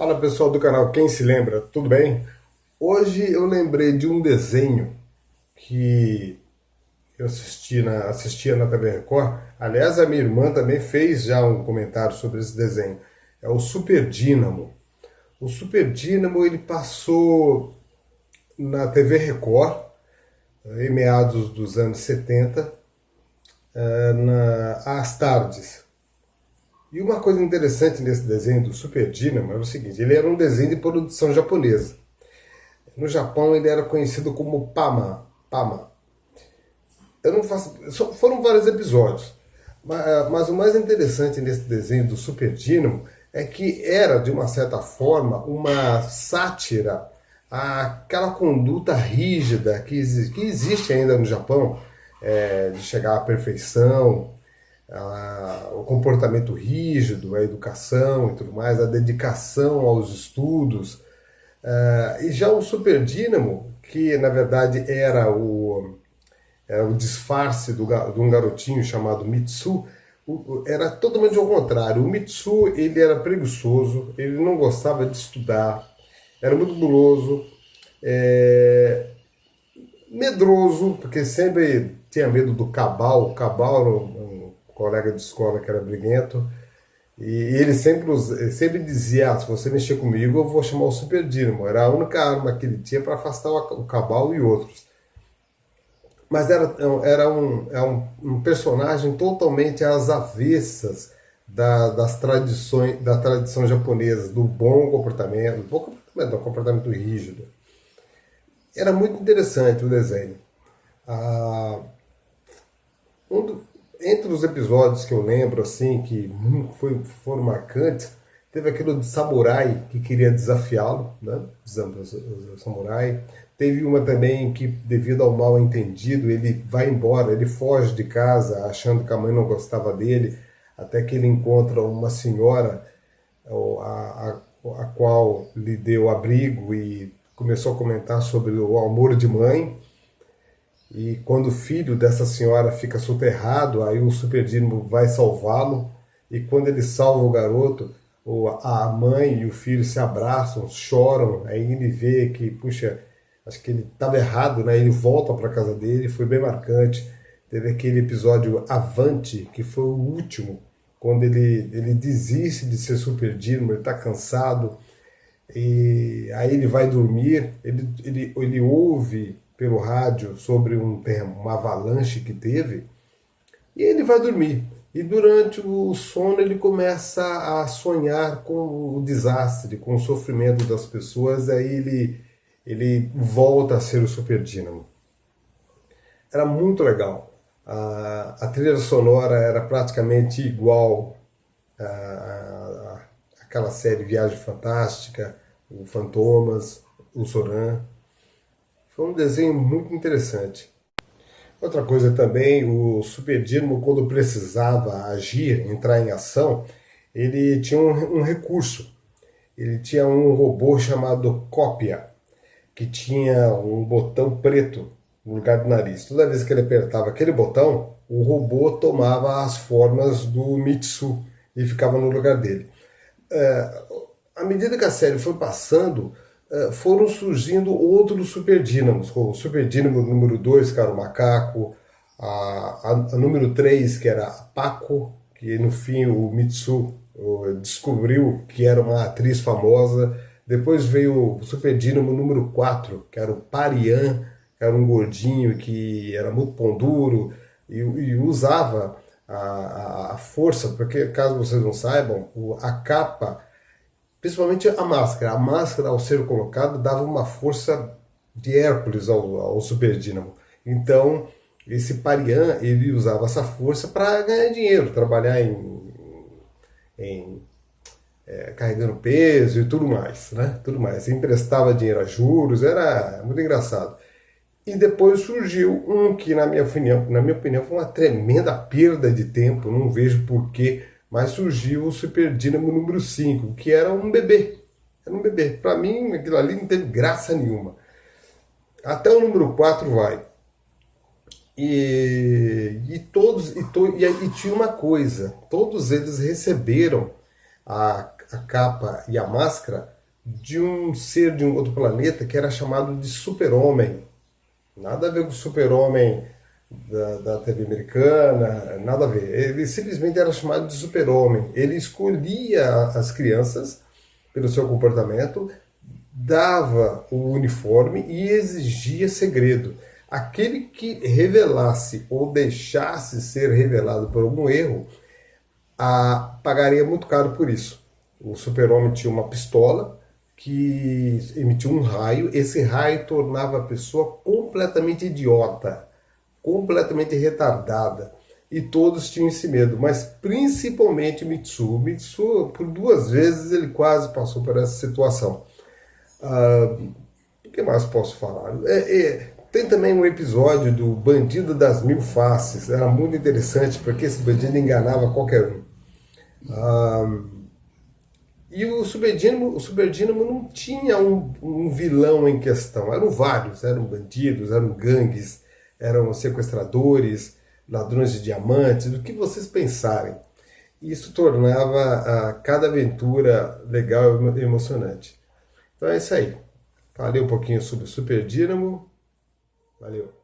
Fala pessoal do canal Quem Se Lembra, tudo bem? Hoje eu lembrei de um desenho que eu assistia na TV Record. Aliás, a minha irmã também fez já um comentário sobre esse desenho. É o Super Dínamo. O Super Dínamo ele passou na TV Record em meados dos anos 70, às tardes. E uma coisa interessante nesse desenho do Super Dynamo é o seguinte, ele era um desenho de produção japonesa. No Japão ele era conhecido como Pama. Pama. Eu não faço, foram vários episódios, mas o mais interessante nesse desenho do Super Dynamo é que era, de uma certa forma, uma sátira àquela conduta rígida que existe ainda no Japão, de chegar à perfeição, o comportamento rígido, a educação e tudo mais, a dedicação aos estudos. E já o Super Dínamo, que na verdade era o disfarce de um garotinho chamado Mitsu, era totalmente ao contrário. O Mitsu ele era preguiçoso, ele não gostava de estudar, era muito guloso, medroso, porque sempre tinha medo do Cabal. O Cabal era um colega de escola que era briguento. E ele sempre dizia: se você mexer comigo, eu vou chamar o Super Dínamo. Era a única arma que ele tinha para afastar o Cabal e outros. Mas era um personagem totalmente às avessas das tradições, da tradição japonesa, do bom comportamento, do comportamento rígido. Era muito interessante o desenho. Ah, um do- Entre os episódios que eu lembro, assim, que foram marcantes, teve aquele de samurai que queria desafiá-lo, né? O samurai. Teve uma também que, devido ao mal entendido, ele vai embora, ele foge de casa, achando que a mãe não gostava dele, até que ele encontra uma senhora a qual lhe deu abrigo e começou a comentar sobre o amor de mãe. E quando o filho dessa senhora fica soterrado, aí o Super Dínamo vai salvá-lo. E quando ele salva o garoto, a mãe e o filho se abraçam, choram. Aí ele vê que, puxa, acho que ele estava errado, né? Ele volta para casa dele, foi bem marcante. Teve aquele episódio Avante, que foi o último, quando ele desiste de ser Super Dínamo, ele está cansado, e aí ele vai dormir, ele ouve pelo rádio sobre uma avalanche que teve, e ele vai dormir. E durante o sono ele começa a sonhar com o desastre, com o sofrimento das pessoas, aí ele volta a ser o Super Dínamo. Era muito legal. A trilha sonora era praticamente igual àquela série Viagem Fantástica, o Fantomas, o Zoran. Foi um desenho muito interessante. Outra coisa também, o Super Dínamo, quando precisava agir, entrar em ação, ele tinha um recurso. Ele tinha um robô chamado Cópia, que tinha um botão preto no lugar do nariz. Toda vez que ele apertava aquele botão, o robô tomava as formas do Mitsu e ficava no lugar dele. À medida que a série foi passando, foram surgindo outros Super Dínamos, como o Super Dínamo número 2, que era o Macaco, a número 3, que era a Paco, que no fim o Mitsu descobriu que era uma atriz famosa. Depois veio o Super Dínamo número 4, que era o Parian, que era um gordinho que era muito pão duro e usava a força, porque caso vocês não saibam, a capa, principalmente a máscara ao ser colocada dava uma força de Hércules ao Super Dínamo. Então, esse Parian, ele usava essa força para ganhar dinheiro, trabalhar em carregando peso e tudo mais, né? Tudo mais. Emprestava dinheiro a juros, era muito engraçado. E depois surgiu um que, na minha opinião, foi uma tremenda perda de tempo, não vejo porquê, mas surgiu o Super Dínamo número 5, que era um bebê. Era um bebê. Para mim, aquilo ali não teve graça nenhuma. Até o número 4 vai. E tinha uma coisa: todos eles receberam a capa e a máscara de um ser de um outro planeta que era chamado de Super-Homem. Nada a ver com o Super-Homem da TV americana, nada a ver. Ele simplesmente era chamado de Super-Homem. Ele escolhia as crianças pelo seu comportamento, dava o uniforme e exigia segredo. Aquele que revelasse ou deixasse ser revelado por algum erro, pagaria muito caro por isso. O Super-Homem tinha uma pistola que emitia um raio. Esse raio tornava a pessoa completamente idiota, completamente retardada. E todos tinham esse medo, mas principalmente Mitsu. Mitsu, por duas vezes, ele quase passou por essa situação. O que mais posso falar? Tem também um episódio do Bandido das Mil Faces. Era muito interessante porque esse bandido enganava qualquer um. E o Super Dínamo não tinha um vilão em questão. Eram vários. Eram bandidos, eram gangues, eram sequestradores, ladrões de diamantes, do que vocês pensarem. Isso tornava cada aventura legal e emocionante. Então é isso aí. Falei um pouquinho sobre o Super Dínamo. Valeu.